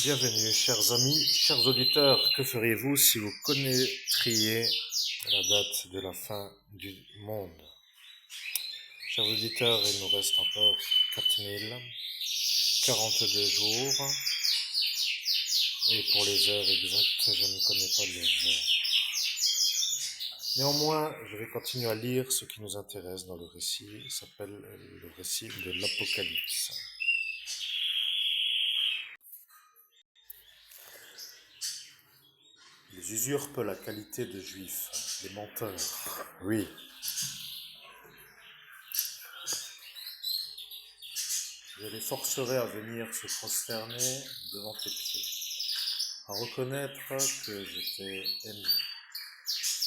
Bienvenue, chers amis, chers auditeurs. Que feriez-vous si vous connaîtriez la date de la fin du monde? Chers auditeurs, il nous reste encore 4042 jours. Et pour les heures exactes, je ne connais pas les heures. Néanmoins, je vais continuer à lire ce qui nous intéresse dans le récit. Il s'appelle le récit de l'Apocalypse. Ils usurpent la qualité de juifs, les menteurs. Oui. Je les forcerai à venir se prosterner devant tes pieds, à reconnaître que je t'ai aimé,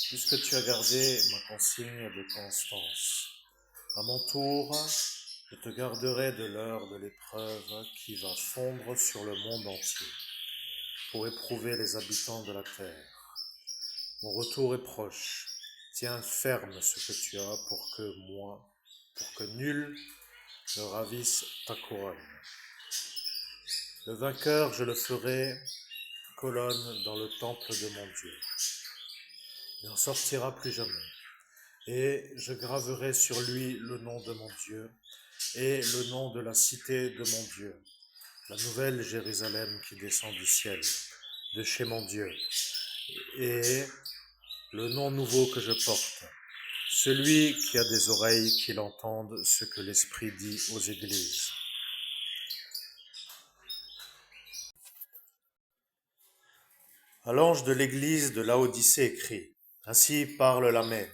puisque tu as gardé ma consigne de constance. À mon tour, je te garderai de l'heure de l'épreuve qui va fondre sur le monde entier, pour éprouver les habitants de la terre. Mon retour est proche. Tiens ferme ce que tu as pour que nul ne ravisse ta couronne. Le vainqueur, je le ferai colonne dans le temple de mon Dieu. Il n'en sortira plus jamais. Et je graverai sur lui le nom de mon Dieu et le nom de la cité de mon Dieu, la nouvelle Jérusalem qui descend du ciel, de chez mon Dieu, et le nom nouveau que je porte. Celui qui a des oreilles, qu'il entende ce que l'Esprit dit aux églises. À l'ange de l'église de Laodicée écrit, ainsi parle l'Amen,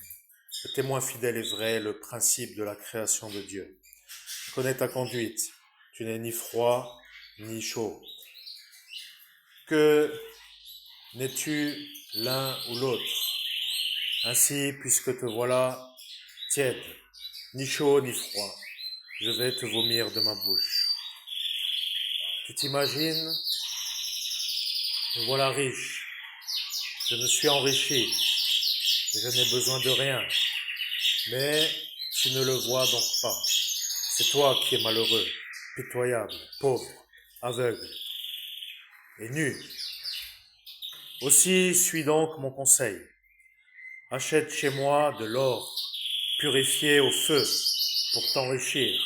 le témoin fidèle et vrai, le principe de la création de Dieu. Je connais ta conduite, tu n'es ni froid ni chaud. Que n'es-tu l'un ou l'autre? Ainsi, puisque te voilà tiède, ni chaud ni froid, je vais te vomir de ma bouche. Tu t'imagines, me voilà riche, je me suis enrichi, et je n'ai besoin de rien. Mais tu ne le vois donc pas. C'est toi qui es malheureux, pitoyable, pauvre, aveugle et nu. Aussi suis donc mon conseil. Achète chez moi de l'or purifié au feu pour t'enrichir,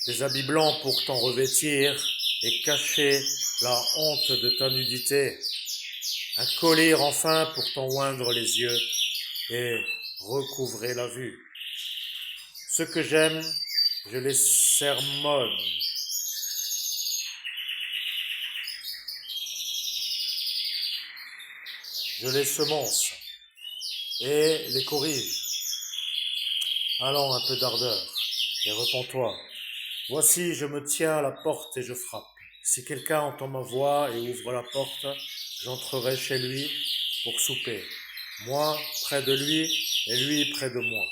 des habits blancs pour t'en revêtir et cacher la honte de ta nudité, un collier enfin pour t'en oindre les yeux et recouvrer la vue. Ce que j'aime, je les sermonne. Je les semonce et les corrige. Allons, un peu d'ardeur et repens-toi. Voici, je me tiens à la porte et je frappe. Si quelqu'un entend ma voix et ouvre la porte, j'entrerai chez lui pour souper. Moi près de lui et lui près de moi.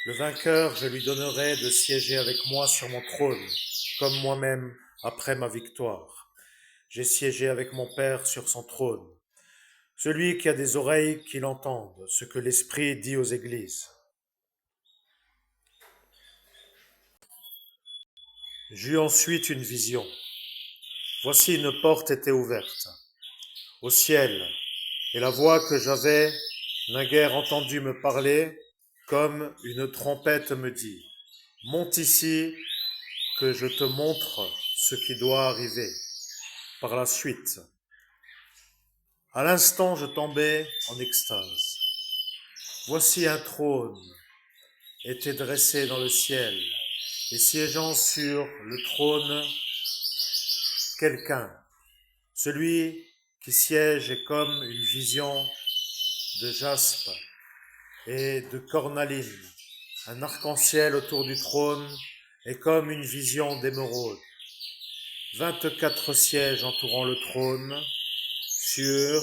Le vainqueur, je lui donnerai de siéger avec moi sur mon trône, comme moi-même après ma victoire. J'ai siégé avec mon Père sur son trône. Celui qui a des oreilles, qu'il entende ce que l'Esprit dit aux églises. J'eus ensuite une vision. Voici une porte était ouverte au ciel, et la voix que j'avais naguère entendu me parler, comme une trompette me dit, « Monte ici, que je te montre ce qui doit arriver par la suite. » À l'instant, je tombais en extase. Voici un trône était dressé dans le ciel, et siégeant sur le trône, quelqu'un. Celui qui siège est comme une vision de jaspe et de cornaline. Un arc-en-ciel autour du trône est comme une vision d'émeraude. 24 sièges entourant le trône. Sur